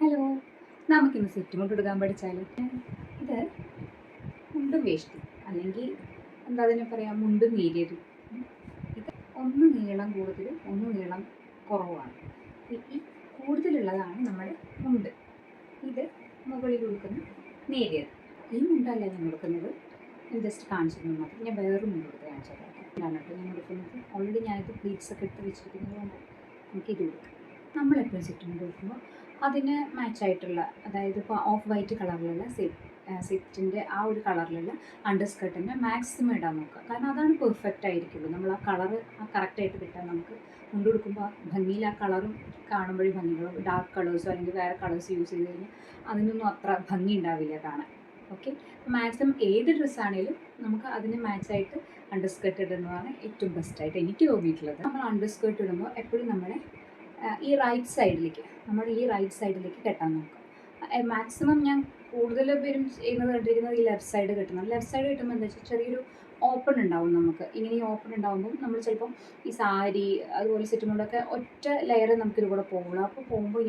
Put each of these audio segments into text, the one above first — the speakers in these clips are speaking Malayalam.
ഹലോ, നമുക്കിന്ന് സെറ്റ് മുണ്ട് എടുക്കാൻ പഠിച്ചാലോ? ഇത് മുണ്ടും വേഷ്ടി അല്ലെങ്കിൽ എന്താ അതിനെ പറയാ, മുണ്ടും നേരിയത്. ഇത് ഒന്ന് നീളം കൂടുതലും ഒന്ന് നീളം കുറവാണ്. ഈ കൂടുതലുള്ളതാണ് നമ്മുടെ മുണ്ട്. ഇത് മുകളിൽ കൊടുക്കുന്ന നേരിയത്. ഈ മുണ്ടല്ല ഞാൻ കൊടുക്കുന്നത്, ഞാൻ ജസ്റ്റ് കാണിച്ചിരുന്നു മാത്രം. ഞാൻ വേറൊരു മുണ്ട് കൊടുത്ത് കാണിച്ചത് ഇതാണ് കേട്ടോ ഞാൻ കൊടുക്കുന്നത്. ഓൾറെഡി ഞാനിത് പ്ലീറ്റ്സ് ഒക്കെ എടുത്ത് വെച്ചിരിക്കുന്നതുകൊണ്ട് നമുക്കിത് കൊടുക്കാം. നമ്മളെപ്പോഴും സെറ്റ് മുണ്ട് കൊടുക്കുമ്പോൾ അതിന് മാച്ചായിട്ടുള്ള, അതായത് ഇപ്പോൾ ഓഫ് വൈറ്റ് കളറിലുള്ള സെറ്റിൻ്റെ ആ ഒരു കളറിലുള്ള അണ്ടർ സ്കർട്ടിൻ്റെ മാക്സിമം ഇടാൻ നോക്കുക. കാരണം അതാണ് പെർഫെക്റ്റ് ആയിരിക്കുള്ളൂ. നമ്മൾ ആ കളറ് കറക്റ്റായിട്ട് കിട്ടാൻ നമുക്ക് മുണ്ട് കൊടുക്കുമ്പോൾ ഭംഗിയിൽ ആ കളറും കാണുമ്പോഴേ ഭംഗിയുള്ളൂ. ഡാർക്ക് കളേഴ്സോ അല്ലെങ്കിൽ വേറെ കളേഴ്സ് യൂസ് ചെയ്ത് കഴിഞ്ഞാൽ അതിനൊന്നും അത്ര ഭംഗി ഉണ്ടാവില്ല കാണാൻ. ഓക്കെ, മാക്സിമം ഏത് ഡ്രസ്സാണേലും നമുക്ക് അതിന് മാച്ചായിട്ട് അണ്ടർ സ്കർട്ട് ഇടുന്നതാണ് ഏറ്റവും ബെസ്റ്റായിട്ട് എനിക്ക് തോന്നിയിട്ടുള്ളത്. നമ്മൾ അണ്ടർ സ്കർട്ട് ഇടുമ്പോൾ എപ്പോഴും നമ്മുടെ ഈ റൈറ്റ് സൈഡിലേക്ക് കെട്ടാൻ നോക്കുക. മാക്സിമം ഞാൻ കൂടുതൽ പേരും കണ്ടിരിക്കുന്നത് ഈ ലെഫ്റ്റ് സൈഡ് കെട്ടുന്നത്. ലെഫ്റ്റ് സൈഡ് കെട്ടുമ്പോൾ എന്താ വെച്ചാൽ ചെറിയൊരു ഓപ്പൺ ഉണ്ടാവും നമുക്ക്. ഇങ്ങനെ ഈ ഓപ്പൺ ഉണ്ടാകുമ്പോൾ നമ്മൾ ചിലപ്പം ഈ സാരി അതുപോലെ സെറ്റുമുണ്ടൊക്കെ ഒറ്റ ലെയർ നമുക്കിത് കൂടെ പോകുള്ളൂ. അപ്പോൾ പോകുമ്പോൾ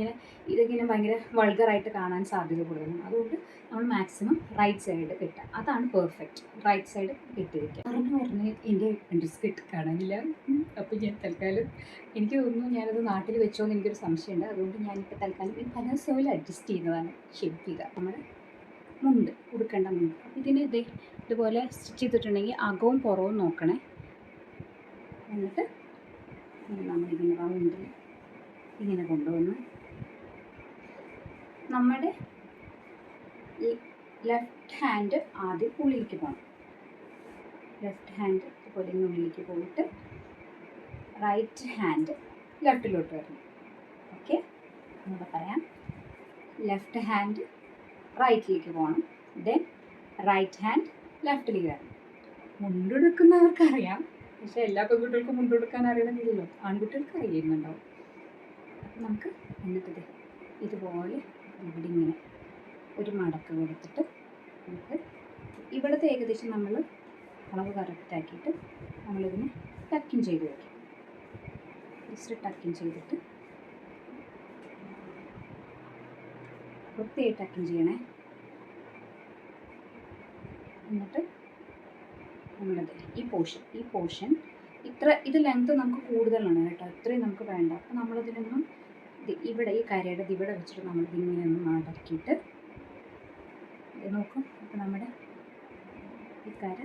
ഇതൊക്കെ ഭയങ്കര വൾഗറായിട്ട് കാണാൻ സാധ്യത കൂടുതലാണ്. അതുകൊണ്ട് നമ്മൾ മാക്സിമം റൈറ്റ് സൈഡ് കെട്ടുക. അതാണ് പെർഫെക്റ്റ്. റൈറ്റ് സൈഡ് കെട്ടി വയ്ക്കുക. പറഞ്ഞ് എൻ്റെ ഡ്രസ് കാണാനില്ല. അപ്പോൾ ഞാൻ തൽക്കാലം എനിക്ക് തോന്നുന്നു ഞാനത് നാട്ടിൽ വെച്ചോന്ന് എനിക്കൊരു സംശയമുണ്ട്. അതുകൊണ്ട് ഞാനിപ്പോൾ തൽക്കാലം ഈ പലാസോയിൽ അഡ്ജസ്റ്റ് ചെയ്യുന്നതാണ് ഷേപ്പ് നമ്മുടെ മുണ്ട്, ഉടുക്കേണ്ട മുണ്ട്. ഇതിന് ഇതുപോലെ സ്റ്റിച്ച് ചെയ്തിട്ടുണ്ടെങ്കിൽ അകവും പുറവും നോക്കണേ. എന്നിട്ട് നമ്മളിങ്ങനെ മുണ്ടിൽ ഇങ്ങനെ കൊണ്ടുവന്ന് നമ്മുടെ ഈ ലെഫ്റ്റ് ഹാൻഡ് ആദ്യം ഉള്ളിലേക്ക് പോകണം. ലെഫ്റ്റ് ഹാൻഡ് ഇതുപോലെ ഉള്ളിലേക്ക് പോയിട്ട് റൈറ്റ് ഹാൻഡ് ലെഫ്റ്റിലോട്ട് വരണം. ഓക്കെ, നമുക്ക് പറയാം. ലെഫ്റ്റ് ഹാൻഡ് റൈറ്റിലേക്ക് പോകണം, ദെൻ റൈറ്റ് ഹാൻഡ് ലെഫ്റ്റിലേക്ക് വരണം. മുണ്ടെടുക്കുന്നവർക്കറിയാം, പക്ഷെ എല്ലാ പെൺകുട്ടികൾക്കും മുണ്ടെടുക്കാൻ അറിയണമെന്നില്ലല്ലോ. ആൺകുട്ടികൾക്ക് അറിയുന്നുണ്ടാവും. അപ്പം നമുക്ക് എന്നിട്ട് ഇതുപോലെ ഇവിടെ ഇങ്ങനെ ഒരു മടക്ക് കൊടുത്തിട്ട് നമുക്ക് ഇവിടുത്തെ ഏകദേശം നമ്മൾ അളവ് കറക്റ്റാക്കിയിട്ട് നമ്മളിതിനെ ടക്കിങ് ചെയ്ത് വയ്ക്കും. ജസ്റ്റ് ടക്കിങ് ചെയ്തിട്ട് വൃത്തിയായി ടക്കിങ് ചെയ്യണേ. എന്നിട്ട് നമ്മളത് ഈ പോർഷൻ ഇത് ലെങ്ത് നമുക്ക് കൂടുതലാണ് കേട്ടോ, ഇത്രയും നമുക്ക് വേണ്ട. അപ്പോൾ നമ്മളിതിനൊന്നും ഇവിടെ ഈ കരയുടെ ഇവിടെ വെച്ചിട്ട് നമ്മളിതിങ്ങനെ ഒന്ന് മടക്കിയിട്ട് നോക്കും. അപ്പോൾ നമ്മുടെ ഈ കര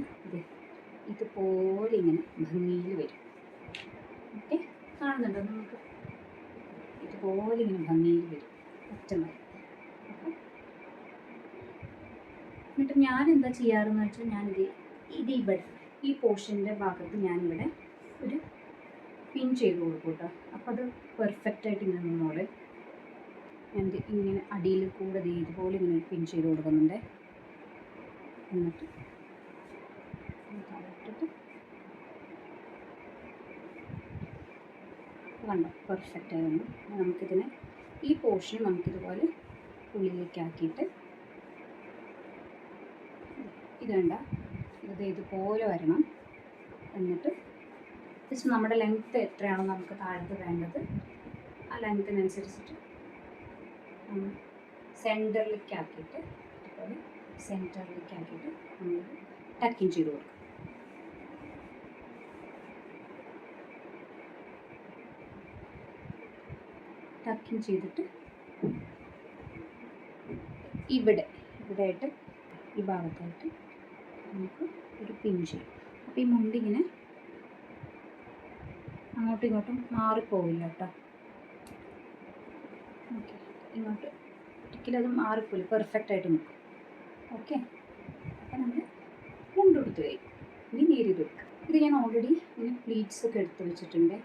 ഇതുപോലെ ഇങ്ങനെ ഭംഗിയിൽ വരും. ഓക്കെ, കാണുന്നുണ്ടോ നമുക്ക്? ഇതുപോലെ ഇങ്ങനെ ഭംഗിയിൽ വരും ഒറ്റമായി. അപ്പം എന്നിട്ട് ഞാൻ എന്താ ചെയ്യാറെന്ന് വെച്ചാൽ ഇത് ഇവിടെ ഈ പോർഷൻ്റെ ഭാഗത്ത് ഞാനിവിടെ ഒരു പിൻ ചെയ്ത് കൊടുക്കും കേട്ടോ. അപ്പോൾ അത് പെർഫെക്റ്റായിട്ട് ഇങ്ങനെ നിന്നോളെ. ഞാൻ ഇങ്ങനെ അടിയിൽ കൂടെ ഇതുപോലെ ഇങ്ങനെ പിൻ ചെയ്ത് കൊടുക്കുന്നുണ്ട്. എന്നിട്ട് കണ്ടോ, പെർഫെക്റ്റ് ആയിരുന്നു. നമുക്കിതിനെ ഈ പോർഷൻ നമുക്കിതുപോലെ ഉള്ളിലേക്കാക്കിയിട്ട് ഇതുണ്ട ഇതുപോലെ വരണം. എന്നിട്ട് ജസ്റ്റ് നമ്മുടെ ലെങ്ത്ത് എത്രയാണോ നമുക്ക് താഴത്ത് വേണ്ടത് ആ ലെങ്ത്തിനനുസരിച്ചിട്ട് നമ്മൾ സെൻറ്ററിലേക്കാക്കിയിട്ട് ഇതുപോലെ സെൻറ്ററിലേക്കാക്കിയിട്ട് നമ്മൾ ടക്കിങ് ചെയ്ത് കൊടുക്കും. ടക്കിങ് ചെയ്തിട്ട് ഇവിടെയായിട്ട് ഈ ഭാഗത്തായിട്ട് നമുക്ക് ഒരു പിൻ ചെയ്യും. അപ്പോൾ ഈ മുണ്ടിങ്ങനെ അങ്ങോട്ടും ഇങ്ങോട്ടും മാറിപ്പോവില്ല കേട്ടോ. ഓക്കെ, ഇങ്ങോട്ട് ഒരിക്കലും അത് മാറിപ്പോയില്ല, പെർഫെക്റ്റായിട്ട് നിൽക്കും. ഓക്കെ, അപ്പോൾ നമ്മൾ മുണ്ട് കൊടുത്ത് കഴിയും. ഇനി നേരിട്ട് കൊടുക്കുക. ഇത് ഞാൻ ഓൾറെഡി ഇങ്ങനെ പ്ലീറ്റ്സ് ഒക്കെ എടുത്ത് വെച്ചിട്ടുണ്ട്.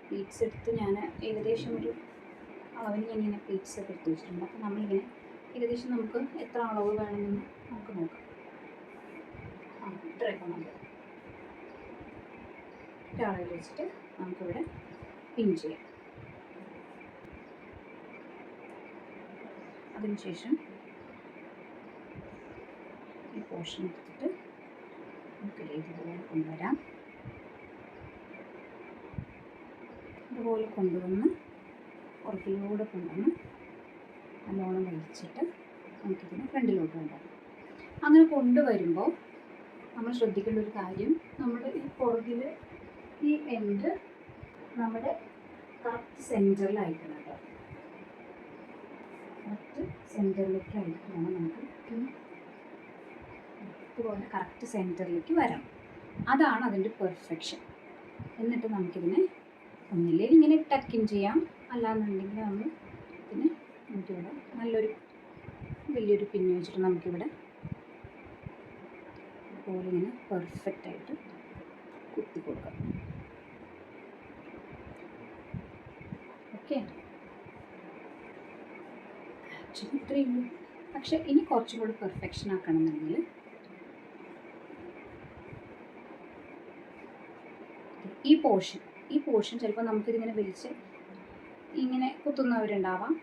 പ്ലീറ്റ്സ് എടുത്ത് ഞാൻ ഏകദേശം ഒരു അളവിന് ഞാനിങ്ങനെ പ്ലീറ്റ്സ് ഒക്കെ എടുത്ത് വെച്ചിട്ടുണ്ട്. അപ്പോൾ നമ്മളിങ്ങനെ ഏകദേശം നമുക്ക് എത്ര അളവ് വേണമെന്ന് നമുക്ക് നോക്കാം. ഇത്രയൊക്കെ മതി. ഒരളവിൽ വെച്ചിട്ട് നമുക്കിവിടെ പിൻ ചെയ്യാം. അതിനുശേഷം ഈ പോർഷൻ എടുത്തിട്ട് നമുക്ക് ഇതുപോലെ കൊണ്ടുവരാം. ഇതുപോലെ കൊണ്ടുവന്ന് പുറകിലൂടെ കൊണ്ടുവന്ന് നല്ലോണം വലിച്ചിട്ട് നമുക്കിതിനെ ഫ്രണ്ടിലോട്ട് കൊണ്ടുവരാം. അങ്ങനെ കൊണ്ടുവരുമ്പോൾ നമ്മൾ ശ്രദ്ധിക്കേണ്ട ഒരു കാര്യം, നമ്മുടെ ഈ പുറകിൽ ഈ എൻഡ് നമ്മുടെ കറക്റ്റ് സെൻറ്ററിലായിരിക്കണം കേട്ടോ. കറക്റ്റ് സെൻറ്ററിലേക്കായിട്ട് വേണം നമുക്ക് ഇതുപോലെ കറക്റ്റ് സെൻറ്ററിലേക്ക് വരണം. അതാണ് അതിൻ്റെ പെർഫെക്ഷൻ. എന്നിട്ട് നമുക്കിതിനെ ഒന്നില്ലെങ്കിൽ ഇങ്ങനെ ടക്കിൻ ചെയ്യാം, അല്ലാന്നുണ്ടെങ്കിൽ നമ്മൾ ഇതിന് നമുക്കിവിടെ നല്ലൊരു വലിയൊരു പിന്ന് വെച്ചിട്ട് നമുക്കിവിടെ ഇതുപോലെ ഇങ്ങനെ പെർഫെക്റ്റായിട്ട് കുത്തി കൊടുക്കാം. ഓക്കെ, ആക്ച്വലി ഇത്രയേ ഉള്ളൂ. പക്ഷെ ഇനി കുറച്ചും കൂടി പെർഫെക്ഷൻ ആക്കണമെന്നുണ്ടെങ്കിൽ ഈ പോർഷൻ ചിലപ്പോൾ നമുക്കിതിങ്ങനെ വലിച്ച് ഇങ്ങനെ കുത്തുന്നവരുണ്ടാവാം.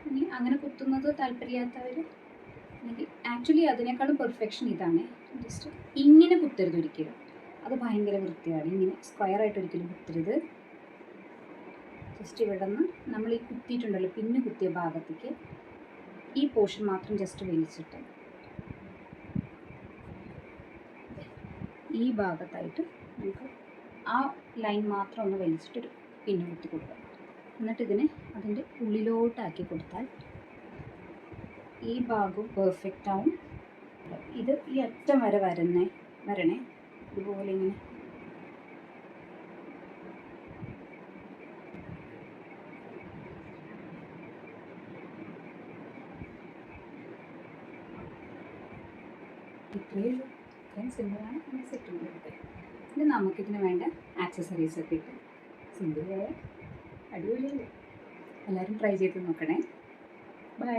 ഇനി അങ്ങനെ കുത്തുന്നത് താല്പര്യമില്ലാത്തവർ, അല്ലെങ്കിൽ ആക്ച്വലി അതിനേക്കാളും പെർഫെക്ഷൻ ഇതാണ്. ജസ്റ്റ് ഇങ്ങനെ കുത്തരുത് ഒരിക്കലും, അത് ഭയങ്കര വൃത്തിയാണ്. ഇങ്ങനെ സ്ക്വയറായിട്ട് ഒരിക്കലും കുത്തരുത്. ജസ്റ്റ് ഇവിടെ നിന്ന് നമ്മൾ ഈ കുത്തിയിട്ടുണ്ടല്ലോ, പിന്നെ കുത്തിയ ഭാഗത്തേക്ക് ഈ പോർഷൻ മാത്രം ജസ്റ്റ് വലിച്ചിട്ട് ഈ ഭാഗത്തായിട്ട് നമുക്ക് ആ ലൈൻ മാത്രം ഒന്ന് വലിച്ചിട്ടൊരു പിന്നെ കുത്തി കൊടുക്കുക. എന്നിട്ട് ഇതിനെ അതിൻ്റെ ഉള്ളിലോട്ടാക്കി കൊടുത്താൽ ഈ ഭാഗവും പെർഫെക്റ്റ് ആവും. ഇത് ഈ അറ്റം വരെ വരണേ ഇതുപോലെ ഇങ്ങനെ ഇത്രയേ ഉള്ളൂ. ഇത്രയും സിമ്പിളാണ് നമ്മൾ സെറ്റ് ചെയ്തെടുത്തത്. ഇത് നമുക്കിതിന് വേണ്ട ആക്സസറീസൊക്കെ ഇട്ട് സിമ്പിളായ അടിപൊളിയല്ലേ. എല്ലാവരും ട്രൈ ചെയ്ത് നോക്കണേ. ബൈ.